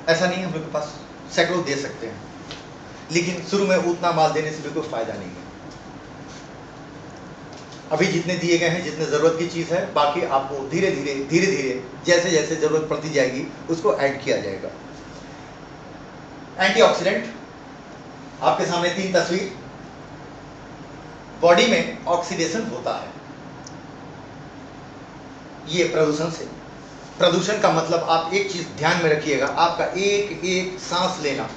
ऐसा नहीं, हम लोग के पास सैकड़ों दे सकते हैं, लेकिन शुरू में उतना माल देने से भी कोई फायदा नहीं है। अभी जितने दिए गए हैं, जितने जरूरत की चीज है, बाकी आपको धीरे धीरे जैसे जैसे जरूरत पड़ती जाएगी उसको ऐड किया जाएगा। एंटीऑक्सीडेंट, आपके सामने 3 तस्वीर। बॉडी में ऑक्सीडेशन होता है, ये प्रदूषण से। प्रदूषण का मतलब आप एक चीज ध्यान में रखिएगा, आपका एक एक सांस लेना,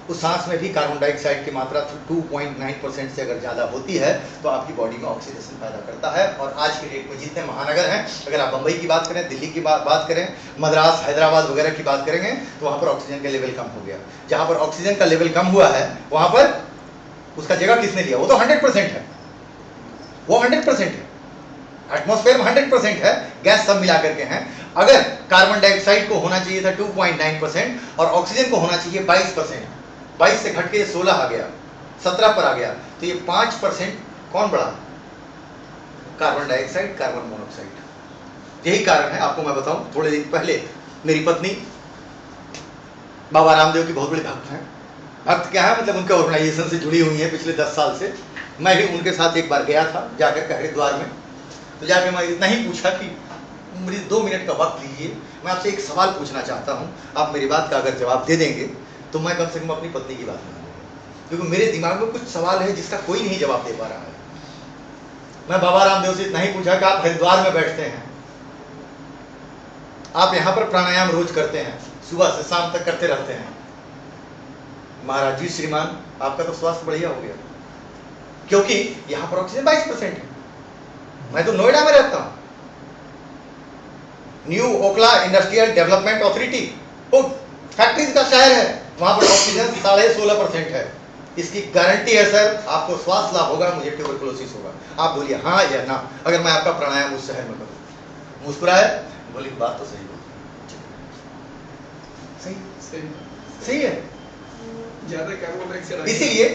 उस सांस में भी कार्बन डाइऑक्साइड की मात्रा 2.9% से अगर ज्यादा होती है तो आपकी बॉडी में ऑक्सीडेशन पैदा करता है। और आज के डेट में जितने महानगर हैं, अगर आप बंबई की बात करें, दिल्ली की बात करें, मद्रास, हैदराबाद वगैरह की बात करेंगे, तो वहां पर ऑक्सीजन का लेवल कम हो गया। जहां पर ऑक्सीजन का लेवल कम हुआ है वहां पर उसका जगह किसने लिया? वो तो 100% है, वो 100% है, एटमॉस्फेयर में 100% है, गैस सब मिला करके हैं। अगर कार्बन डाइऑक्साइड को होना चाहिए था 2.9% और ऑक्सीजन को होना चाहिए 22%, 22 से घट के 16 आ गया, 17 पर आ गया, तो ये 5% कौन बढ़ा? Carbon dioxide, carbon monoxide. यही कारण है, आपको मैं बताऊं, थोड़े दिन पहले मेरी पत्नी बाबा रामदेव की बहुत बड़ी भक्त है। भक्त क्या है, मतलब उनके ऑर्गेनाइजेशन से जुड़ी हुई है पिछले 10 साल से। मैं भी उनके साथ एक बार गया था, जाकर हरिद्वार में। तो जाके मैं इतना ही पूछा कि मुझे 2 मिनट का वक्त लीजिए, मैं आपसे एक सवाल पूछना चाहता हूं, आप मेरी बात का अगर जवाब दे देंगे तो मैं कम से कम अपनी पत्नी की बात मान लूंगा, क्योंकि मेरे दिमाग में कुछ सवाल है जिसका कोई नहीं जवाब दे पा रहा है। मैं बाबा रामदेव से इतना ही पूछा कि आप हरिद्वार में बैठते हैं, आप यहां पर प्राणायाम रोज करते हैं, सुबह से शाम तक करते रहते हैं, महाराज जी श्रीमान आपका तो स्वास्थ्य बढ़िया हो गया, क्योंकि यहां पर ऑक्सीजन 22% है। मैं तो नोएडा में रहता हूं, new Okhla industrial development authority, factories का शहर है, वहां पर ऑक्सीजन 16.5% है। इसकी गारंटी है सर, आपको स्वास्थ्य लाभ होगा, मुझे ट्यूबरकुलोसिस होगा। आप बोलिए हाँ या ना, अगर मैं आपका प्राणायाम उस शहर में करूं। मुस्कुराए, बोली बात तो सही बोल, सही है। ज्यादा कार्बन डाइऑक्साइड, इसीलिए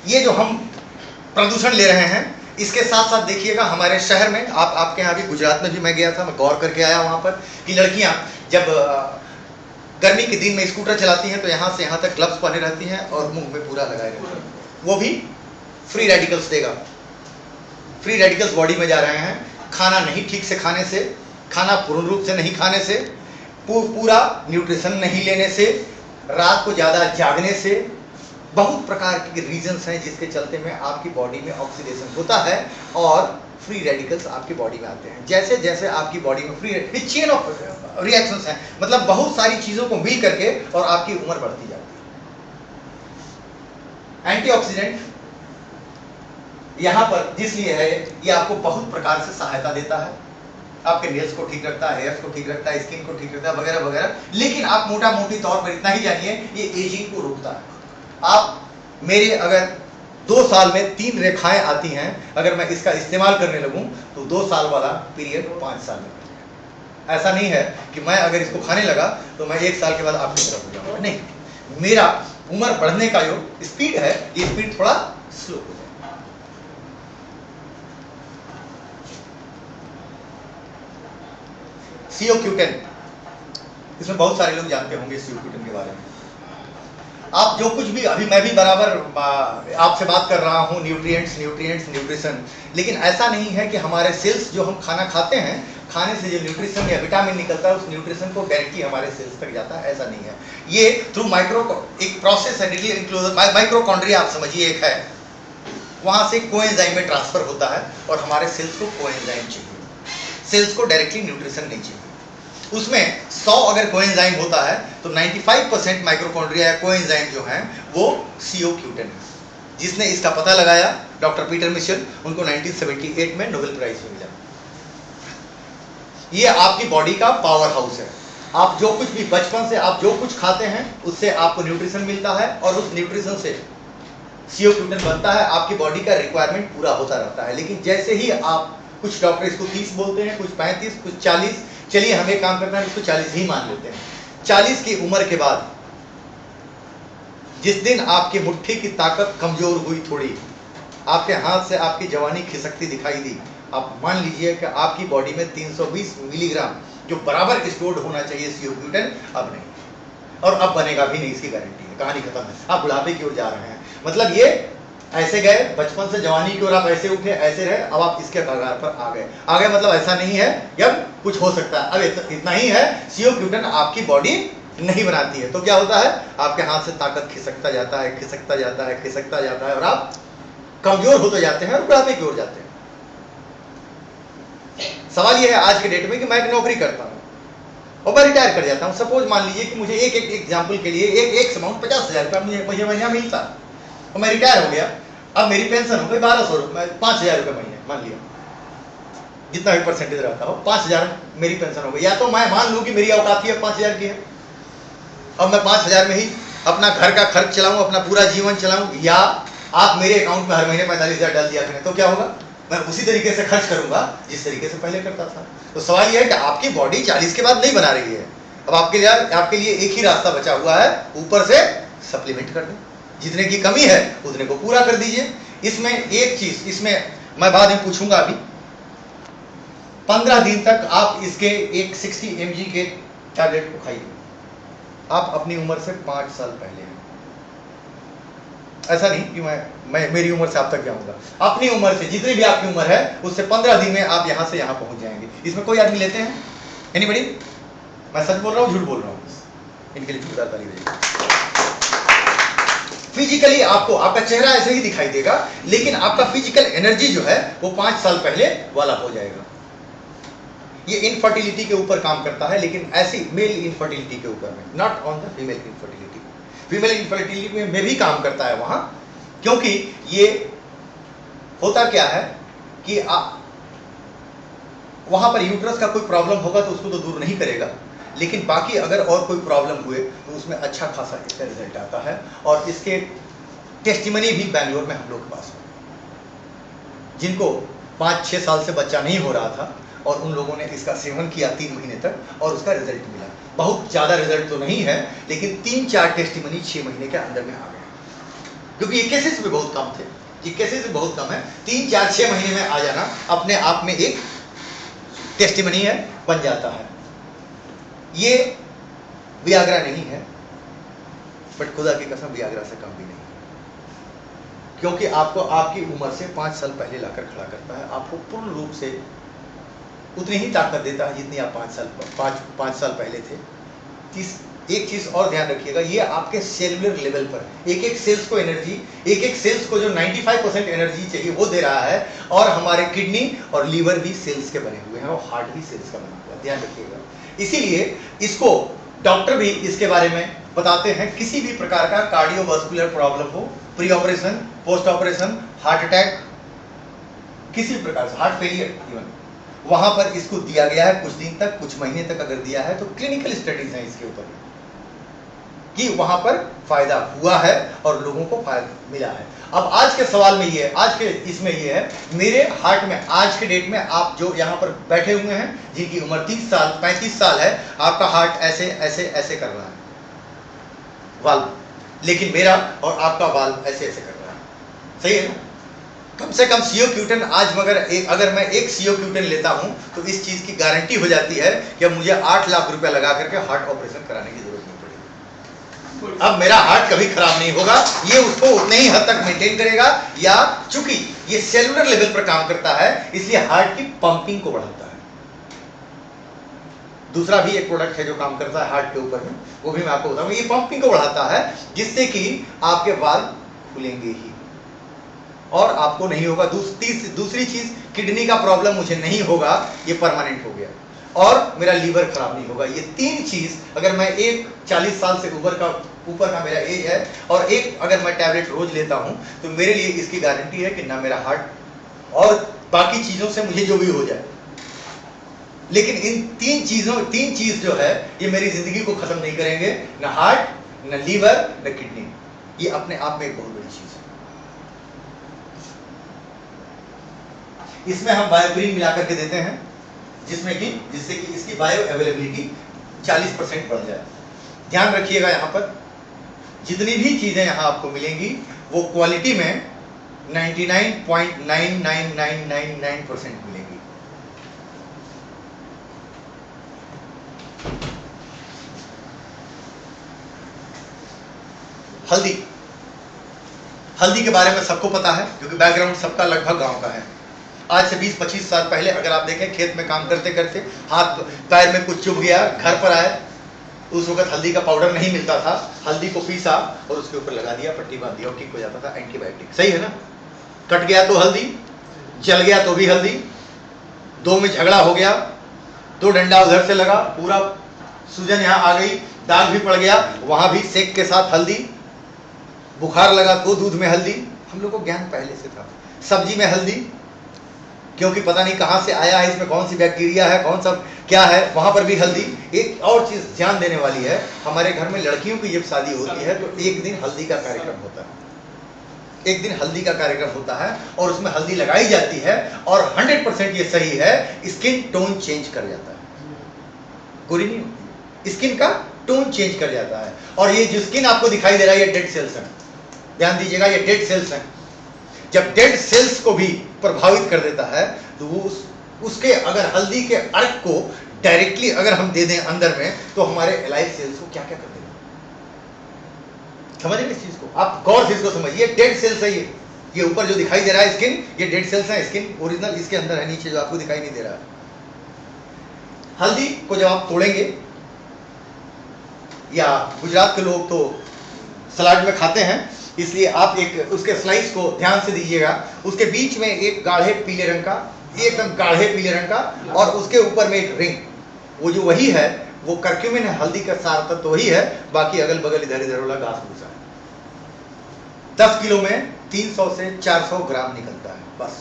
ये जो हम प्रदूषण ले रहे हैं, इसके साथ साथ देखिएगा हमारे शहर में, आपके यहाँ भी, गुजरात में भी मैं गया था, मैं गौर करके आया वहां पर कि लड़कियां जब गर्मी के दिन में स्कूटर चलाती हैं तो यहाँ से यहाँ तक ग्लव्स पहने रहती हैं और मुंह में पूरा लगाए रहती हैं। वो भी फ्री रेडिकल्स देगा, फ्री रेडिकल्स बॉडी में जा रहे हैं। खाना नहीं ठीक से खाने से, खाना पूर्ण रूप से नहीं खाने से, पूरा न्यूट्रिशन नहीं लेने से, रात को ज्यादा जागने से, बहुत प्रकार के रीजंस हैं जिसके चलते में आपकी बॉडी में ऑक्सीडेशन होता है और फ्री रेडिकल्स आपकी बॉडी में आते हैं। जैसे जैसे आपकी बॉडी में फ्री चेन ऑफ रिएक्शंस हैं, मतलब बहुत सारी चीजों को मिल करके और आपकी उम्र बढ़ती जाती है। एंटीऑक्सीडेंट यहां पर जिसलिए है, ये आपको बहुत प्रकार से सहायता देता है, आपके नेल्स को ठीक रखता है, हेयर्स को ठीक रखता है, स्किन को ठीक रखता है, वगैरह वगैरह। लेकिन आप मोटा मोटी तौर पर इतना ही जानिए, ये एजिंग को रोकता है। आप मेरे अगर 2 साल में 3 रेखाएं आती हैं, अगर मैं इसका इस्तेमाल करने लगूं तो 2 साल वाला पीरियड 5 साल में। ऐसा नहीं है कि मैं अगर इसको खाने लगा तो मैं 1 साल के बाद आपकी तरफ हो जाऊंगा, नहीं, मेरा उम्र बढ़ने का जो स्पीड है, ये स्पीड थोड़ा स्लो हो जाएगा। CO-Q10, इसमें बहुत सारे लोग जानते होंगे CO-Q10 के बारे में। आप जो कुछ भी, अभी मैं भी बराबर आपसे बात कर रहा हूं न्यूट्रिएंट्स, न्यूट्रिशन, लेकिन ऐसा नहीं है कि हमारे सेल्स, जो हम खाना खाते हैं, खाने से जो न्यूट्रिशन या विटामिन निकलता है, उस न्यूट्रिशन को डायरेक्टली हमारे सेल्स तक जाता है, ऐसा नहीं है। ये थ्रू एक प्रोसेस है, माइक्रोकॉन्ड्रिया आप समझिए एक है, वहां से कोएंजाइम में ट्रांसफर होता है और हमारे सेल्स को कोएंजाइम चाहिए, सेल्स को डायरेक्टली न्यूट्रिशन नहीं चाहिए। उसमें 100 अगर कोएंजाइम होता है तो 95% माइक्रोकॉन्ड्रिया या कोएंजाइम जो हैं वो CO-Q10 है। जिसने इसका पता लगाया, डॉक्टर पीटर मिशेल, उनको 1978 में नोबेल प्राइज मिला। ये आपकी बॉडी का पावर हाउस है। आप जो कुछ भी बचपन से आप जो कुछ खाते हैं उससे आपको न्यूट्रिशन मिलता है और उस न्यूट्रिशन से CO-Q10 बनता है, आपकी बॉडी का रिक्वायरमेंट पूरा होता रहता है। लेकिन जैसे ही आप, कुछ डॉक्टर इसको 30 बोलते हैं, कुछ 35, कुछ 40, चलिए हम एक काम करते हैं, इसको 40 ही मान लेते हैं। 40 की उम्र के बाद जिस दिन आपकी मुट्ठी की ताकत कमजोर हुई थोड़ी, आपके हाथ से आपकी जवानी खिसकती दिखाई दी, आप मान लीजिए कि आपकी बॉडी में 320 मिलीग्राम जो बराबर स्टोर्ड होना चाहिए CO ब्यूटेन, अब नहीं, और अब बनेगा भी नहीं, इसकी गारंटी है। कहानी खत्म है, आप बुढ़ापे की ओर जा रहे हैं। मतलब ये ऐसे गए बचपन से जवानी की ओर, आप ऐसे उठे ऐसे रहे, अब आप इसके कगार पर आ गए। मतलब ऐसा नहीं है अब कुछ हो सकता है, अब इतना ही है, CO ब्यूटेन आपकी बॉडी नहीं बनाती है, तो क्या होता है, आपके हाथ से ताकत खिसकता जाता है, खिसकता जाता है, खिसकता जाता है, और आप कमजोर होते जाते हैं और बुढ़ापे की ओर जाते हैं। सवाल यह है आज के डेट में कि मैं एक नौकरी करता हूं और मैं रिटायर कर जाता हूं। सपोज मान लीजिए कि मुझे एक एग्जाम्पल के लिए एक अमाउंट 50,000 रुपया मुझे महीना मिलता और मैं रिटायर हो गया। अब मेरी पेंशन हो गई 1200 रुपये, 5,000 रुपये महीने, मान लिया जितना भी परसेंटेज रहता हो, 5,000 मेरी पेंशन हो गई। या तो मैं मान लूं कि मेरी औकात ही 5,000 की है, अब मैं 5,000 में ही अपना घर का खर्च चलाऊं, अपना पूरा जीवन चलाऊं, या आप मेरे अकाउंट में हर महीने 45,000 डाल दिया करें, तो क्या होगा, मैं उसी तरीके से खर्च करूंगा जिस तरीके से पहले करता था। तो सवाल यह है कि आपकी बॉडी 40 के बाद नहीं बना रही है, अब आपके लिए एक ही रास्ता बचा हुआ है, ऊपर से सप्लीमेंट कर दें, जितने की कमी है उतने को पूरा कर दीजिए। इसमें एक चीज, इसमें मैं बाद में पूछूंगा, अभी 15 दिन तक आप इसके एक 60 mg के टैबलेट को खाइए। आप अपनी उम्र से 5 साल पहले हैं, ऐसा नहीं कि मैं मेरी उम्र से आप तक जाऊंगा, अपनी उम्र से, जितनी भी आपकी उम्र है उससे 15 दिन में आप यहां से यहां पहुंच जाएंगे। इसमें कोई आदमी लेते हैं? एनीबडी? मैं सच बोल रहा हूं झूठ बोल रहा हूं? इनके लिए जोरदार ताली दीजिए। फिजिकली आपको आपका चेहरा ऐसे ही दिखाई देगा, लेकिन आपका फिजिकल एनर्जी जो है वो 5 साल पहले वाला हो जाएगा। ये इनफर्टिलिटी के ऊपर काम करता है, लेकिन ऐसी मेल इनफर्टिलिटी के ऊपर में, not on the female infertility. Female infertility में भी काम करता है वहां, क्योंकि ये होता क्या है कि वहां पर यूट्रस का कोई प्रॉब्लम होगा तो उसको तो दूर नहीं करेगा, लेकिन बाकी अगर और कोई प्रॉब्लम हुए तो उसमें अच्छा खासा इसका रिजल्ट आता है। और इसके टेस्टिमनी भी बैंगलोर में हम लोग के पास है, जिनको 5-6 साल से बच्चा नहीं हो रहा था और उन लोगों ने इसका सेवन किया 3 महीने तक और उसका रिजल्ट मिला। बहुत ज़्यादा रिजल्ट तो नहीं है, लेकिन 3-4 टेस्टिमनी 6 महीने के अंदर में आ गए, क्योंकि ये केसेस भी बहुत कम थे, ये केसेस भी बहुत कम है। 3-4-6 महीने में आ जाना अपने आप में एक टेस्टिमनी है, बन जाता है। ये वियाग्रा नहीं है, बट खुदा की कसम वियाग्रा से कम भी नहीं, क्योंकि आपको आपकी उम्र से 5 साल पहले लाकर खड़ा करता है, आपको पूर्ण रूप से उतनी ही ताकत देता है जितनी आप 5 साल पहले थे। एक चीज और ध्यान रखिएगा, ये आपके सेलुलर लेवल पर एक एक सेल्स को एनर्जी, एक एक सेल्स को जो 95% एनर्जी चाहिए वो दे रहा है। और हमारे किडनी और लीवर भी सेल्स के बने हुए हैं और हार्ट भी सेल्स का बना हुआ है, ध्यान रखिएगा। इसीलिए इसको डॉक्टर भी इसके बारे में बताते हैं, किसी भी प्रकार का कार्डियोवास्कुलर प्रॉब्लम हो, pre operation, post operation, heart attack, किसी प्रकार से हार्ट फेलियर इवन, वहां पर इसको दिया गया है कुछ दिन तक, कुछ महीने तक अगर दिया है तो क्लिनिकल स्टडीज हैं इसके ऊपर कि वहां पर फायदा हुआ है और लोगों को फायदा मिला है। अब आज के सवाल में ये है, आज के इसमें ये है, मेरे हार्ट में आज के डेट में आप जो यहाँ पर बैठे हुए हैं जिनकी उम्र 30 साल 35 साल है, आपका हार्ट ऐसे ऐसे ऐसे कर रहा है वाल्व, लेकिन मेरा और आपका वाल्व ऐसे ऐसे कर रहा है, सही है ना? कम से कम CO क्यूटेन आज अगर मैं एक CO क्यूटेन लेता हूं तो इस चीज की गारंटी हो जाती है कि अब मुझे 8 लाख रुपया लगा करके हार्ट ऑपरेशन कराने की जरूरत नहीं पड़ेगी। अब मेरा हार्ट कभी खराब नहीं होगा, ये उसको उतने ही हद तक मेंटेन करेगा, या चूंकि ये सेलुलर लेवल पर काम करता है इसलिए हार्ट की पंपिंग को बढ़ाता है। दूसरा भी एक प्रोडक्ट है जो काम करता है हार्ट के ऊपर में, वो भी मैं आपको बताऊंगा। ये पंपिंग को बढ़ाता है जिससे कि आपके वाल्व खुलेंगे ही और आपको नहीं होगा। दूसरी चीज, किडनी का प्रॉब्लम मुझे नहीं होगा, ये परमानेंट हो गया, और मेरा लीवर खराब नहीं होगा। ये 3 चीज अगर मैं एक 40 साल से ऊपर का मेरा एज है और एक अगर मैं टैबलेट रोज लेता हूं तो मेरे लिए इसकी गारंटी है कि ना मेरा हार्ट और बाकी चीजों से मुझे जो भी हो जाए, लेकिन इन 3 चीज जो है ये मेरी जिंदगी को खत्म नहीं करेंगे, ना हार्ट, ना लीवर, ना किडनी। ये अपने आप में एक बहुत बड़ी चीज है। इसमें हम बायोग्रीन मिला करके देते हैं जिससे कि इसकी बायो अवेलेबिलिटी 40% बढ़ जाए। ध्यान रखिएगा, यहाँ पर जितनी भी चीजें यहाँ आपको मिलेंगी वो क्वालिटी में 99.99999% मिलेंगी। हल्दी, हल्दी के बारे में सबको पता है क्योंकि बैकग्राउंड सबका लगभग गांव का है। आज से 20-25 साल पहले अगर आप देखें, खेत में काम करते करते हाथ पैर में कुछ चुभ गया, घर पर आए, उस वक्त हल्दी का पाउडर नहीं मिलता था, हल्दी को पीसा और उसके ऊपर लगा दिया, पट्टी बांध दिया और ठीक हो जाता था। एंटीबायोटिक, सही है ना? कट गया तो हल्दी, जल गया तो भी हल्दी, दो में झगड़ा हो गया, दो डंडा उधर से लगा, पूरा सूजन यहाँ आ गई, दाग भी पड़ गया, वहां भी सेक के साथ हल्दी, बुखार लगा तो दूध में हल्दी। हम लोग को ज्ञान पहले से था। सब्जी में हल्दी, क्योंकि पता नहीं कहां से आया है, इसमें कौन सी बैक्टीरिया है, कौन सा क्या है, वहां पर भी हल्दी। एक और चीज ध्यान देने वाली है, हमारे घर में लड़कियों की जब शादी होती है तो एक दिन हल्दी का कार्यक्रम होता है, एक दिन हल्दी का कार्यक्रम होता है और उसमें हल्दी लगाई जाती है और 100% ये सही है, स्किन टोन चेंज कर जाता है, गोरी नहीं होती, स्किन का टोन चेंज कर जाता है। और ये जो स्किन आपको दिखाई दे रहा है ये डेड सेल्स है, ध्यान दीजिएगा, ये डेड सेल्स हैं। जब डेड सेल्स को भी प्रभावित कर देता है तो वो उसके अगर हल्दी के अर्क को डायरेक्टली अगर हम दे दें अंदर में तो हमारे एलाइव सेल्स को क्या क्या कर देगा। समझ रहे इस चीज को? आप गौर से इसको समझिए, डेड सेल्स है ये ऊपर जो दिखाई दे रहा है स्किन, ये डेड सेल्स है, स्किन ओरिजिनल इसके अंदर है, नीचे जो आपको दिखाई नहीं दे रहा है। हल्दी को जब आप तोड़ेंगे, या गुजरात के लोग तो सलाद में खाते हैं, इसलिए आप एक उसके स्लाइस को ध्यान से दीजिएगा, उसके बीच में एक गाढ़े पीले रंग का, एकदम गाढ़े पीले रंग का, और उसके ऊपर में एक रिंग, वो जो वही है, वो करक्यूमिन है, हल्दी का सार तत्व वही है, बाकी अगल बगल इधर इधर वाला घास भूसा है। 10 किलो में 300 से 400 ग्राम निकलता है, बस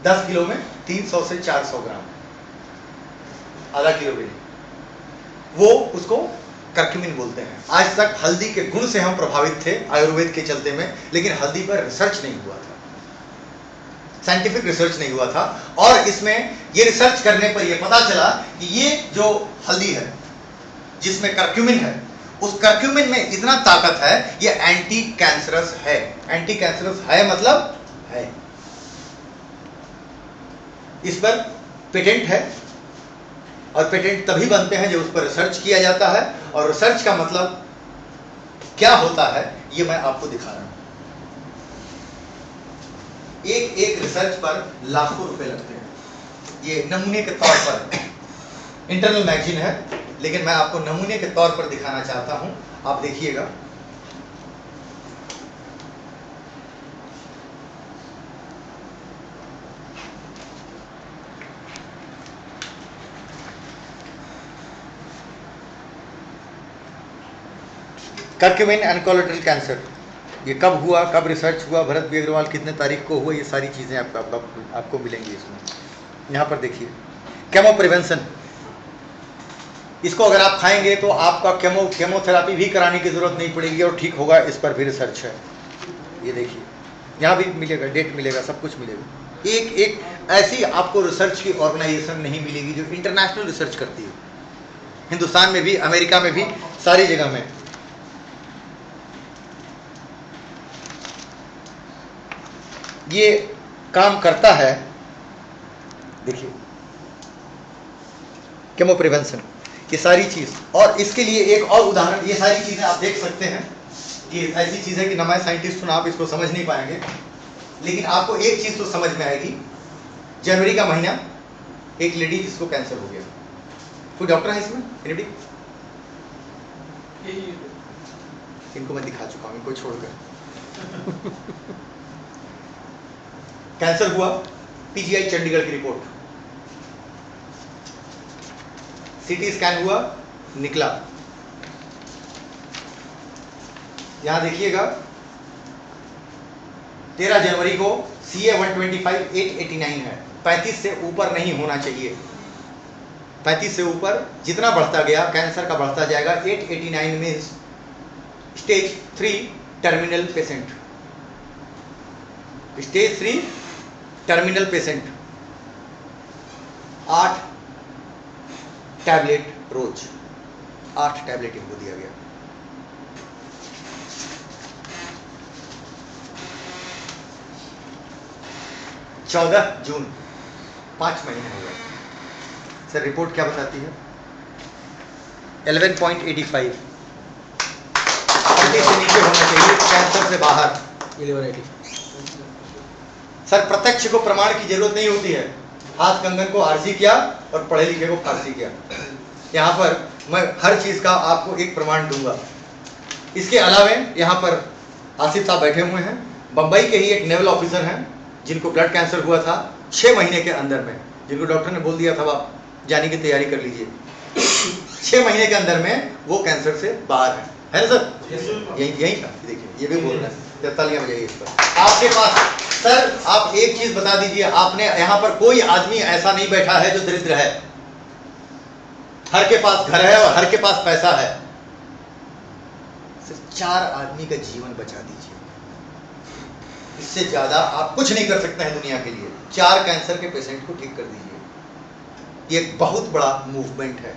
10 किलो में 300 से 400 ग्राम, आधा किलो भी नहीं, वो उसको करक्यूमिन बोलते हैं। आज तक हल्दी के गुण से हम प्रभावित थे आयुर्वेद के चलते में, लेकिन हल्दी पर रिसर्च नहीं हुआ था, साइंटिफिक रिसर्च नहीं हुआ था। और इसमें ये रिसर्च करने पर यह पता चला कि ये जो हल्दी है जिसमें करक्यूमिन है, उस करक्यूमिन में इतना ताकत है, ये एंटी कैंसरस है। एंटी कैंसरस है मतलब है, इस पर पेटेंट है, और पेटेंट तभी बनते हैं जब उस पर रिसर्च किया जाता है, और रिसर्च का मतलब क्या होता है ये मैं आपको दिखा रहा हूं। एक एक रिसर्च पर लाखों रुपए लगते हैं। ये नमूने के तौर पर इंटरनल मैगजीन है, लेकिन मैं आपको नमूने के तौर पर दिखाना चाहता हूं, आप देखिएगा। करक्यूमिन एंड कोलोरेक्टल कैंसर, ये कब हुआ, कब रिसर्च हुआ, भरत बी अग्रवाल कितने तारीख को हुआ, ये सारी चीज़ें आपको मिलेंगी इसमें। यहाँ पर देखिए, केमो प्रिवेंशन, इसको अगर आप खाएंगे तो आपका केमोथेरापी भी कराने की जरूरत नहीं पड़ेगी और ठीक होगा, इस पर भी रिसर्च है। ये देखिए, यहाँ भी मिलेगा, डेट मिलेगा, सब कुछ मिलेगा। एक एक ऐसी आपको रिसर्च की ऑर्गेनाइजेशन नहीं मिलेगी जो इंटरनेशनल रिसर्च करती है, हिंदुस्तान में भी, अमेरिका में भी, सारी जगह में। ये काम करता है, देखिए, केमो प्रिवेंशन, ये सारी चीज। और इसके लिए एक और उदाहरण, ये सारी चीजें आप देख सकते हैं, ये ऐसी चीज है कि ना मैं साइंटिस्ट हूं ना आप इसको समझ नहीं पाएंगे, लेकिन आपको एक चीज तो समझ में आएगी। जनवरी का महीना, एक लेडी जिसको कैंसर हो गया, कोई डॉक्टर है इसमें? एनीबडी? इनको मैं दिखा चुका हूं, इनको छोड़कर। कैंसर हुआ, पीजीआई चंडीगढ़ की रिपोर्ट, सीटी स्कैन हुआ, निकला। यहां देखिएगा, 13 जनवरी को CA 125 889 है, 35 से ऊपर नहीं होना चाहिए। 35 से ऊपर जितना बढ़ता गया कैंसर का बढ़ता जाएगा। 889 means stage 3 terminal patient, stage 3 terminal patient. 8 tablet रोज, 8 टैबलेट इनको दिया गया। (14 जून) 5 महीने हो गए। सर रिपोर्ट क्या बताती है? 11.85 40 से नीचे होना चाहिए कैंसर से बाहर। 1180। सर प्रत्यक्ष को प्रमाण की जरूरत नहीं होती है। हाथ कंगन को आरसी किया और पढ़े लिखे को फारसी किया। यहाँ पर मैं हर चीज का आपको एक प्रमाण दूंगा। इसके अलावे यहाँ पर आसिफ साहब बैठे हुए हैं, बंबई के ही एक नेवल ऑफिसर हैं जिनको ब्लड कैंसर हुआ था 6 महीने के अंदर में, जिनको डॉक्टर ने बोल दिया था आप जाने की तैयारी कर लीजिए। 6 महीने के अंदर में वो कैंसर से बाहर है ना सर? यही था, देखिए ये भी बोल रहे हैं। तालियां बजाइए इस पर। आपके पास सर आप एक चीज बता दीजिए, आपने यहाँ पर कोई आदमी ऐसा नहीं बैठा है जो दरिद्र है। हर के पास घर है और हर के पास पैसा है। सिर्फ 4 आदमी का जीवन बचा दीजिए, इससे ज्यादा आप कुछ नहीं कर सकते हैं दुनिया के लिए। 4 कैंसर के पेशेंट को ठीक कर दीजिए। ये एक बहुत बड़ा मूवमेंट है।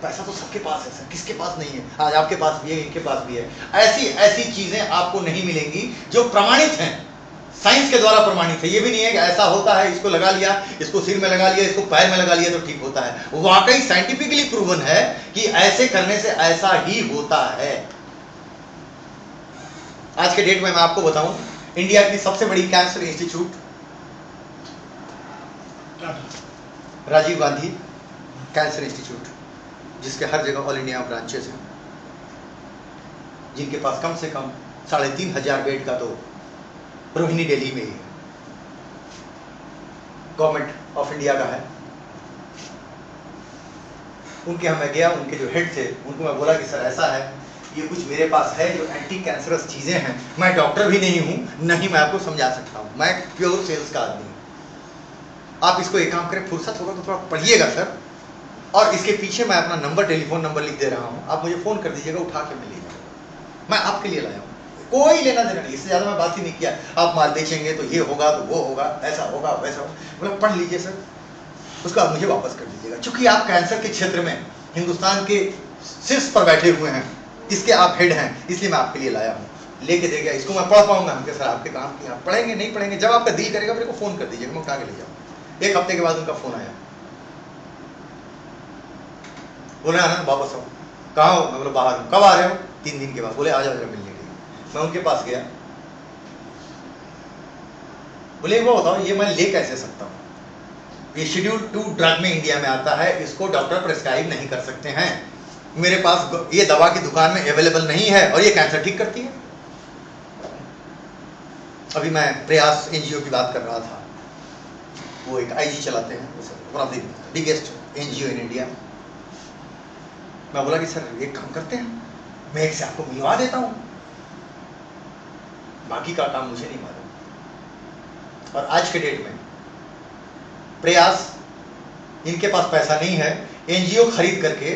पैसा तो सबके पास है सर, किसके पास नहीं है? आज आपके पास भी है, इनके पास भी है। ऐसी ऐसी चीजें आपको नहीं मिलेंगी जो प्रमाणित हैं, साइंस के द्वारा प्रमाणित है। ये भी नहीं है कि ऐसा होता है, इसको लगा लिया, इसको सिर में लगा लिया, इसको पैर में लगा लिया तो ठीक होता है। वाकई साइंटिफिकली प्रूवन है कि ऐसे करने से ऐसा ही होता है। आज के डेट में मैं आपको बताऊं, इंडिया की सबसे बड़ी cancer institute Rajiv Gandhi cancer institute, जिसके हर जगह ऑल इंडिया ब्रांचेस हैं, जिनके पास कम से कम 3500 बेड का तो रोहिणी दिल्ली में ही है, गवर्नमेंट ऑफ इंडिया का है। उनके यहाँ मैं गया, उनके जो हेड थे उनको मैं बोला कि सर ऐसा है, ये कुछ मेरे पास है जो एंटी कैंसरस चीजें हैं। मैं डॉक्टर भी नहीं हूं, नहीं मैं आपको समझा सकता हूं, मैं प्योर सेल्स का आदमी हूं। आप इसको एक काम करें, फुर्सत होगा तो थोड़ा पढ़िएगा सर, और इसके पीछे मैं अपना नंबर, टेलीफोन नंबर लिख दे रहा हूं, आप मुझे फोन कर दीजिएगा, उठा के मैं ले जाऊंगा। मैं आपके लिए लाया हूं, कोई लेना देना नहीं, इससे ज्यादा मैं बात ही नहीं किया। आप माल बेचेंगे तो ये होगा तो वो होगा, ऐसा होगा वैसा होगा, मतलब पढ़ लीजिए सर, उसको आप मुझे वापस कर दीजिएगा। चूंकि आप कैंसर के क्षेत्र में हिंदुस्तान के शीर्ष पर बैठे हुए हैं, इसके आप हेड हैं, इसलिए मैं आपके लिए लाया हूँ। लेके दे गया, इसको मैं पढ़ पाऊंगा? हम सर आपके काम की, आप पढ़ेंगे नहीं पढ़ेंगे, जब आपका दिल करेगा मेरे को फोन कर दीजिएगा, मैं उठा के ले जाऊँ। 1 हफ्ते के बाद उनका फोन आया, बोले आनंद वापस आओ। कहाँ हो? मैं बोला बाहर हूँ। कब आ रहे हो? 3 दिन के बाद। बोले आ जाओ जरा मिलने के लिए। मैं उनके पास गया, बोले वो बताओ ये मैं ले कैसे सकता हूँ? ये शेड्यूल 2 ड्रग में इंडिया में आता है, इसको डॉक्टर प्रेस्क्राइब नहीं कर सकते हैं, मेरे पास ये दवा की दुकान में अवेलेबल नहीं है, और ये कैंसर ठीक करती है। अभी मैं प्रयास एनजीओ की बात कर रहा था, वो एक आईजी चलाते हैं, one of the biggest NGO in India. मैं बोला कि सर एक काम करते हैं, मैं एक से आपको मिलवा देता हूं, बाकी का काम मुझे नहीं मालूम। और आज के डेट में प्रयास, इनके पास पैसा नहीं है, एनजीओ खरीद करके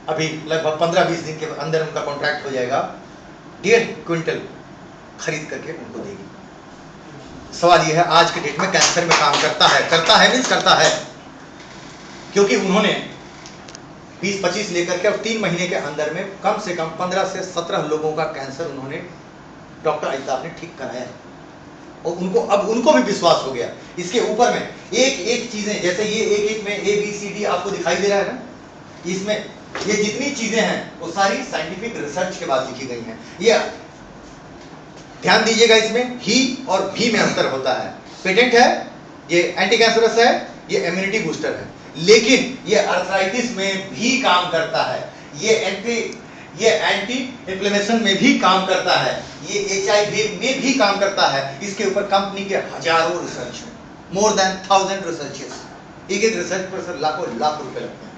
अभी लगभग 15-20 दिन के अंदर उनका कॉन्ट्रैक्ट हो जाएगा, 1.5 क्विंटल खरीद करके उनको देगी। सवाल यह है आज के डेट में कैंसर में काम करता है मीन्स करता है, क्योंकि उन्होंने 20-25 लेकर के और 3 महीने के अंदर में कम से कम 15 से 17 लोगों का कैंसर उन्होंने, डॉक्टर अजिताभ ने ठीक कराया है। और उनको अब उनको भी विश्वास हो गया। इसके ऊपर में एक एक चीजें, जैसे ये एक में ABCD आपको दिखाई दे रहा है ना, इसमें ये जितनी चीजें हैं वो सारी साइंटिफिक रिसर्च के बाद लिखी गई हैं। ये ध्यान दीजिएगा, इसमें ही और भी में अंतर होता है। पेटेंट है, ये एंटी कैंसरस है, ये इम्यूनिटी बूस्टर है, लेकिन ये अर्थराइटिस में भी काम करता है, ये एंटी इन्फ्लेमेशन में भी काम करता है, ये HIV में भी काम करता है। इसके ऊपर कंपनी के हजारों रिसर्च है, मोर देन 1000 रिसर्चेस। एक रिसर्च पर सर लाखों लाख रुपए लगते हैं।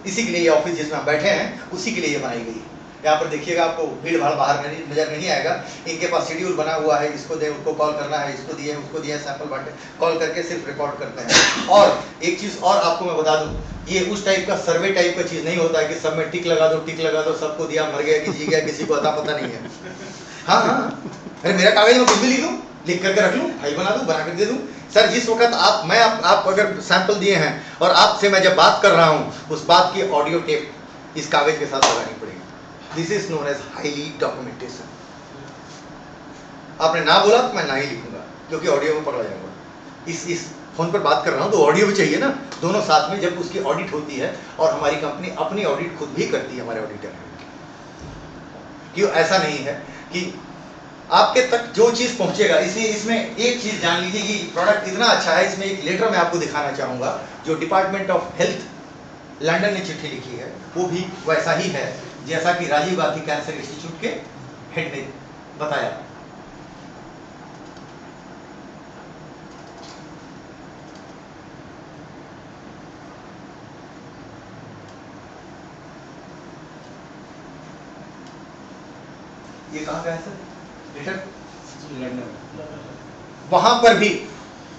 इसी के लिए ये ऑफिस जिसमें हम बैठे हैं, उसी के लिए ये बनाई गई है। यहाँ पर देखिएगा, आपको भीड़ भाड़ बाहर नजर नहीं आएगा। इनके पास शेड्यूल बना हुआ है, इसको दे, उसको कॉल करना है, इसको दिए, उसको दिए, सैंपल बांटे, कॉल करके सिर्फ रिकॉर्ड करते हैं। और एक चीज और आपको मैं बता दूं, ये उस टाइप का सर्वे टाइप का चीज नहीं होता है कि सब में टिक लगा दो, सबको दिया, मर गया कि जी गया, किसी को अता पता नहीं है। हाँ, अरे मेरा कागज में कुछ भी लिख दूं, लिख करके रख लूं, फाइल बना दूं, बना कर दे दूं। सर जिस वक्त आप अगर सैंपल दिए हैं और आपसे मैं जब बात कर रहा हूं, उस बात की ऑडियो टेप इस कागज के साथ लगानी पड़ेगी। This is known as highly documentation. आपने ना बोला तो मैं ना ही लिखूंगा, क्योंकि ऑडियो में पकड़ा जाऊंगा। इस फोन पर बात कर रहा हूँ तो ऑडियो भी चाहिए ना, दोनों साथ में जब उसकी ऑडिट होती है, और हमारी कंपनी अपनी ऑडिट खुद भी करती है, हमारे ऑडिटर हैं कि ऐसा नहीं है कि आपके तक जो चीज पहुंचेगा। इसलिए इसमें एक चीज जान लीजिए कि प्रोडक्ट इतना अच्छा है, इसमें एक लेटर मैं आपको दिखाना चाहूंगा जो डिपार्टमेंट ऑफ हेल्थ लंदन ने चिट्ठी लिखी है, वो भी वैसा ही है जैसा कि राजीव गांधी कैंसर इंस्टीट्यूट के हेड ने बताया। ये कहाँ का है सर लेटर? वहां पर भी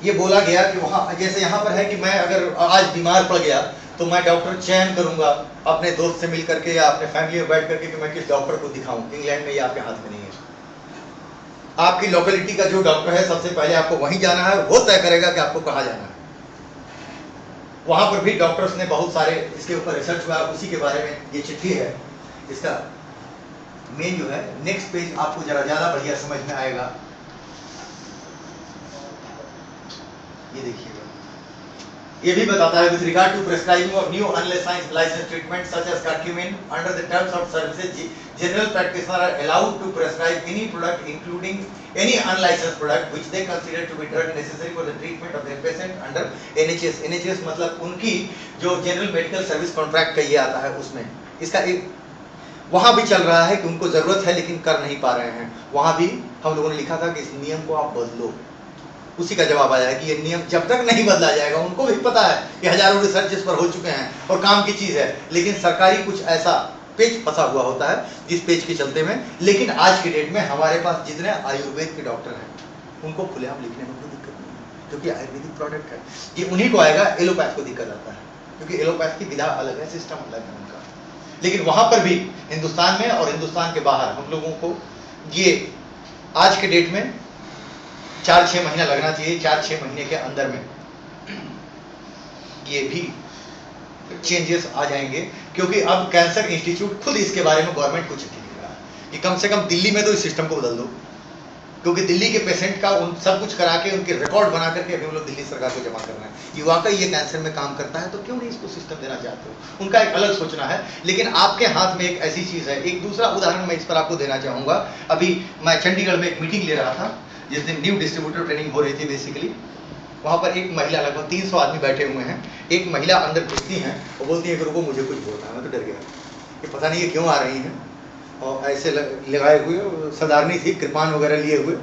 ये बोला गया कि वहां जैसे यहाँ पर है कि मैं अगर आज बीमार पड़ गया तो मैं डॉक्टर चयन करूंगा अपने दोस्त से मिल करके या अपने फैमिली में बैठ करके कि मैं किस डॉक्टर को दिखाऊं। इंग्लैंड में ये आपके हाथ में नहीं है। आपकी लोकेलिटी का जो डॉक्टर है सबसे पहले आपको वहीं जाना है, वो तय करेगा कि आपको कहाँ जाना है। वहां पर भी डॉक्टर्स ने बहुत सारे इसके ऊपर रिसर्च हुआ, उसी के बारे में ये चिट्ठी है। इसका मेन जो है नेक्स्ट पेज आपको जरा ज्यादा बढ़िया समझ में आएगा। ये देखिएगा, ये भी बताता है with regard to prescribing of new unlicensed treatment such as curcumin under the terms of services general practitioner are allowed to prescribe any product including any unlicensed product which they consider to be drug necessary for the treatment of their patient under NHS। NHS मतलब उनकी जो general medical service contract का ये आता है, उसमें इसका एक वहां भी चल रहा है कि उनको जरूरत है लेकिन कर नहीं पा रहे हैं। वहां भी हम लोगों ने लिखा था कि इस नियम को आप बदलो। उसी का जवाब आया है कि ये नियम जब तक नहीं बदला जाएगा, उनको भी पता है कि हजारों रिसर्च इस पर हो चुके हैं और काम की चीज है, लेकिन सरकारी कुछ ऐसा पेज फंसा हुआ होता है जिस पेज के चलते में। लेकिन आज के डेट में हमारे पास जितने आयुर्वेद के डॉक्टर हैं उनको खुलेआम लिखने में कोई दिक्कत नहीं है, क्योंकि आयुर्वेदिक प्रोडक्ट है। ये उन्हीं को आएगा, एलोपैथ को दिक्कत आता है क्योंकि एलोपैथ की विधा अलग है, सिस्टम अलग है उनका। लेकिन वहां पर भी हिंदुस्तान में और हिंदुस्तान के बाहर हम लोगों को ये आज के डेट में 4-6 महीना लगना चाहिए। 4-6 महीने के अंदर में ये भी चेंजेस आ जाएंगे, क्योंकि अब कैंसर इंस्टीट्यूट खुद इसके बारे में गवर्नमेंट को चिट्ठी लिख रहा है कि कम से कम दिल्ली में तो इस सिस्टम को बदल दो, क्योंकि दिल्ली के पेशेंट का उन सब कुछ करा के उनके रिकॉर्ड बना करके अभी हम लोग दिल्ली सरकार को जमा करना है कि वाकई ये कैंसर में काम करता है, तो क्यों नहीं इसको सिस्टम देना चाहते हो। उनका एक अलग सोचना है, लेकिन आपके हाथ में एक ऐसी चीज है। एक दूसरा उदाहरण मैं इस पर आपको देना चाहूंगा। अभी मैं चंडीगढ़ में एक मीटिंग ले रहा था जिस दिन न्यू डिस्ट्रीब्यूटर ट्रेनिंग हो रही थी। बेसिकली वहां पर एक महिला, लगभग 300 आदमी बैठे हुए हैं, एक महिला अंदर घुसती हैं और बोलती है कि रुको मुझे कुछ बोलना है। मैं तो डर गया कि पता नहीं ये क्यों आ रही हैं, और ऐसे लगाए हुए सदारनी थी, कृपान वगैरह लिए हुए,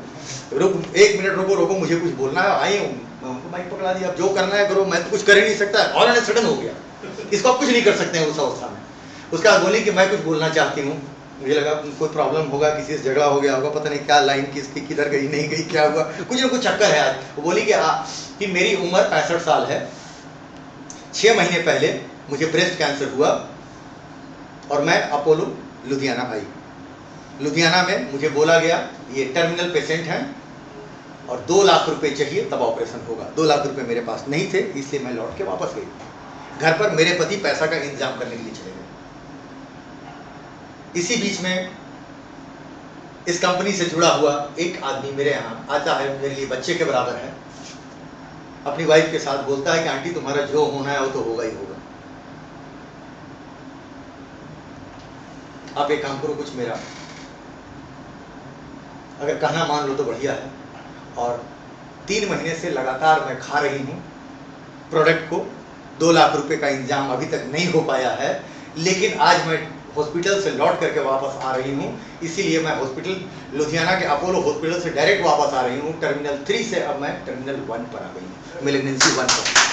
रुक 1 मिनट रुको रुको मुझे कुछ बोलना है। आई हूँ, मैं उनको माइक पकड़ा दिया, अब जो करना है करो, मैं तो कुछ कर ही नहीं सकता। और सडन हो गया, इसको आप कुछ नहीं कर सकते हैं उस अवस्था में। उसके बाद बोली कि मैं कुछ बोलना चाहती हूँ। मुझे लगा कोई प्रॉब्लम होगा, किसी से झगड़ा हो गया होगा, पता नहीं क्या लाइन किसकी किधर गई नहीं गई, क्या हुआ, कुछ ना कुछ चक्कर है आज। वो बोली कि मेरी उम्र 65 साल है, 6 महीने पहले मुझे ब्रेस्ट कैंसर हुआ और मैं अपोलो लुधियाना आई। लुधियाना में मुझे बोला गया ये टर्मिनल पेशेंट हैं और 2 लाख रुपए चाहिए तब ऑपरेशन होगा। 2 लाख रुपए मेरे पास नहीं थे, इसलिए मैं लौट के वापस गई। घर पर मेरे पति पैसा का इंतजाम करने के लिए चले गए। इसी बीच में इस कंपनी से जुड़ा हुआ एक आदमी मेरे यहाँ आता है, मेरे लिए बच्चे के बराबर है, अपनी वाइफ के साथ बोलता है कि आंटी तुम्हारा जो होना है वो तो होगा ही होगा, आप एक काम करो, कुछ मेरा अगर कहना मान लो तो बढ़िया है। और 3 महीने से लगातार मैं खा रही हूँ प्रोडक्ट को। 2 लाख रुपए का इंतजाम अभी तक नहीं हो पाया है, लेकिन आज मैं हॉस्पिटल से लौट करके वापस आ रही हूँ। इसीलिए मैं हॉस्पिटल लुधियाना के अपोलो हॉस्पिटल से डायरेक्ट वापस आ रही हूँ। टर्मिनल 3 से अब मैं टर्मिनल 1 पर आ गई हूँ, मेलिग्नेंसी 1 पर।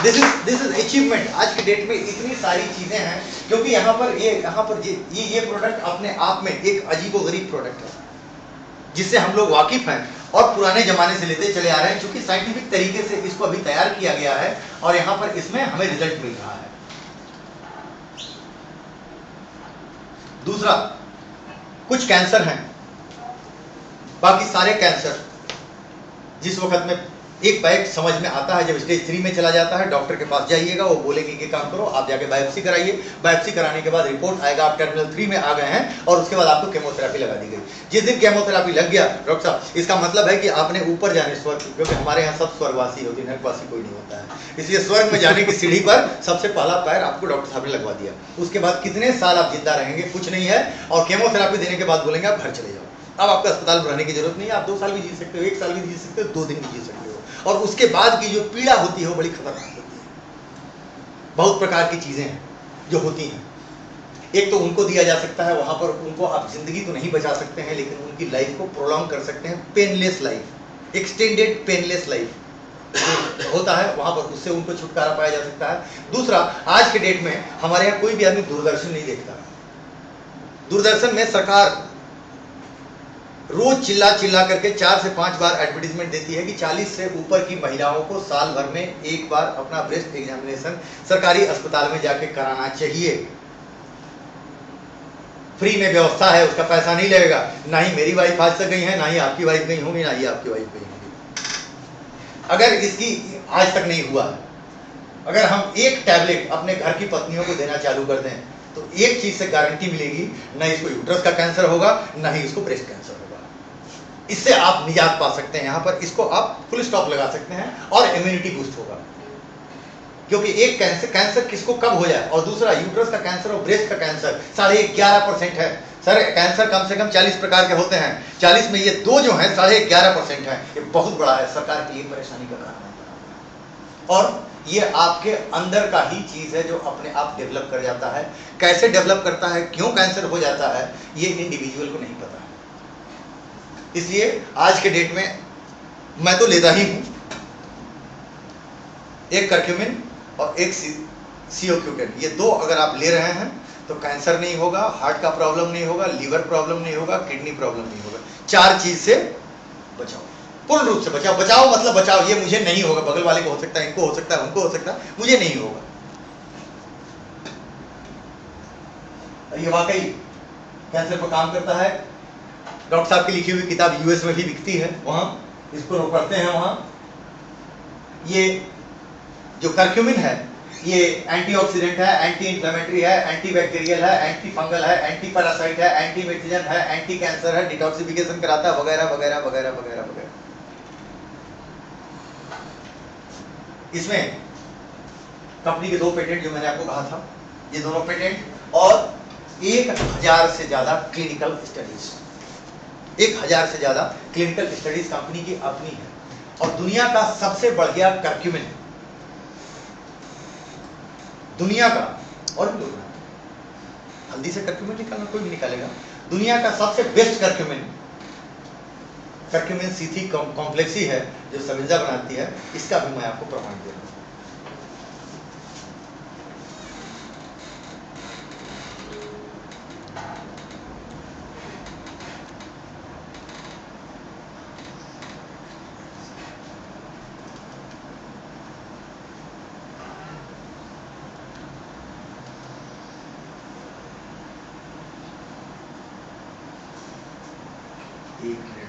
This is achievement. आज के डेट में इतनी सारी चीजें हैं, क्योंकि यहाँ पर ये प्रोडक्ट अपने आप में एक अजीबोगरीब प्रोडक्ट है जिससे हम लोग वाकिफ हैं और पुराने जमाने से लेते चले आ रहे हैं, क्योंकि साइंटिफिक तरीके से इसको अभी तैयार किया गया है और यहाँ पर इसमें हमें रिजल्ट मिल रहा है। दूसरा, कुछ कैंसर हैं, बाकी सारे कैंसर जिस वक्त में एक बैग समझ में आता है जब स्टेज 3 में चला जाता है, डॉक्टर के पास जाइएगा, वो बोलेंगे कि काम करो, आप जाके बायोप्सी कराइए, बायोप्सी कराने के बाद रिपोर्ट आएगा आप टर्मिनल 3 में आ गए हैं, और उसके बाद आपको केमोथेरेपी लगा दी गई। जिस दिन केमोथेरेपी लग गया डॉक्टर साहब, इसका मतलब है कि आपने ऊपर जाने स्वर्ग, क्योंकि हमारे यहाँ सब स्वर्गवासी होते हैं, नरकवासी कोई नहीं होता है, इसलिए स्वर्ग में जाने की सीढ़ी पर सबसे पहला पैर आपको डॉक्टर साहब ने लगवा दिया। उसके बाद कितने साल आप जिंदा रहेंगे कुछ नहीं है, और केमोथेरेपी देने के बाद बोलेंगे आप घर चले जाओ, अब आपको अस्पताल में रहने की जरूरत नहीं है, आप 2 साल भी जी सकते हो, 1 साल भी जी सकते हो, 2 दिन भी जी सकते हो, और उसके बाद की जो पीड़ा होती है वो बड़ी खतरनाक होती है। बहुत प्रकार की चीजें हैं जो होती हैं। एक तो उनको दिया जा सकता है, वहां पर उनको आप जिंदगी तो नहीं बचा सकते हैं, लेकिन उनकी लाइफ को प्रोलॉन्ग कर सकते हैं, painless life, extended painless life होता है वहां पर, उससे उनको छुटकारा पाया जा सकता है। दूसरा, आज के डेट में हमारे यहाँ कोई भी आदमी दूरदर्शन नहीं देखता। दूरदर्शन में सरकार रोज चिल्ला चिल्ला करके 4 से 5 बार एडवर्टीजमेंट देती है कि 40 से ऊपर की महिलाओं को साल भर में एक बार अपना ब्रेस्ट एग्जामिनेशन सरकारी अस्पताल में जाके कराना चाहिए। फ्री में व्यवस्था है, उसका पैसा नहीं लगेगा। ना ही मेरी वाइफ आज तक गई है, ना ही आपकी वाइफ गई होगी, ना ही आपकी वाइफ गई होगी। अगर इसकी आज तक नहीं हुआ, अगर हम एक टैबलेट अपने घर की पत्नियों को देना चालू कर दें तो एक चीज से गारंटी मिलेगी, ना इसको यूट्रस का कैंसर होगा, ना ही इसको ब्रेस्ट कैंसर होगा। इससे आप निजात पा सकते हैं, यहाँ पर इसको आप फुल स्टॉप लगा सकते हैं, और इम्यूनिटी बूस्ट होगा। क्योंकि एक कैंसर किसको कब हो जाए, और दूसरा यूट्रस का कैंसर और ब्रेस्ट का कैंसर 11.5% है। सर कैंसर कम से कम 40 प्रकार के होते हैं, 40 में ये 2 जो हैं 11.5% है, ये बहुत बड़ा है, सरकार के लिए परेशानी का कारण है। और ये आपके अंदर का ही चीज है जो अपने आप डेवलप कर जाता है। कैसे डेवलप करता है, क्यों कैंसर हो जाता है, ये इंडिविजुअल को नहीं पता है। इसलिए आज के डेट में मैं तो लेता ही हूं, एक करक्यूमिन और एक सियोक्यूटेन, ये 2 अगर आप ले रहे हैं तो कैंसर नहीं होगा, हार्ट का प्रॉब्लम नहीं होगा, लीवर प्रॉब्लम नहीं होगा, किडनी प्रॉब्लम नहीं होगा। 4 चीज से बचाओ, पूर्ण रूप से बचाओ। बचाओ मतलब बचाओ, ये मुझे नहीं होगा, बगल वाले को हो सकता है, इनको हो सकता है, उनको हो सकता है, मुझे नहीं होगा। ये वाकई कैंसर पर काम करता है। डॉक्टर साहब की लिखी हुई किताब यूएस में भी बिकती है, वहां इसको लोग पढ़ते हैं। वहां ये जो करक्यूमिन है ये एंटीऑक्सीडेंट है, एंटी इंफ्लेमेटरी है, एंटी बैक्टीरियल है, एंटी फंगल है, एंटी पैरासाइट है, एंटी मेथिजन है, एंटी कैंसर है, डिटॉक्सिफिकेशन कराता है, वगैरह वगैरह वगैरह वगैरह वगैरह। इसमें कंपनी के 2 पेटेंट जो मैंने आपको कहा था, ये दोनों पेटेंट, और 1000 से ज्यादा क्लिनिकल स्टडीज, 1000 से ज्यादा क्लिनिकल स्टडीज कंपनी की अपनी है। और दुनिया का सबसे बढ़िया करक्यूमिन, दुनिया का, और भी लोग हल्दी से करक्यूमिन निकालना कोई भी निकालेगा, दुनिया का सबसे बेस्ट करक्यूमिन C3 कॉम्प्लेक्स ही है जो सबिंजा बनाती है। इसका भी मैं आपको प्रमाण दे रहा हूं। एक मिनट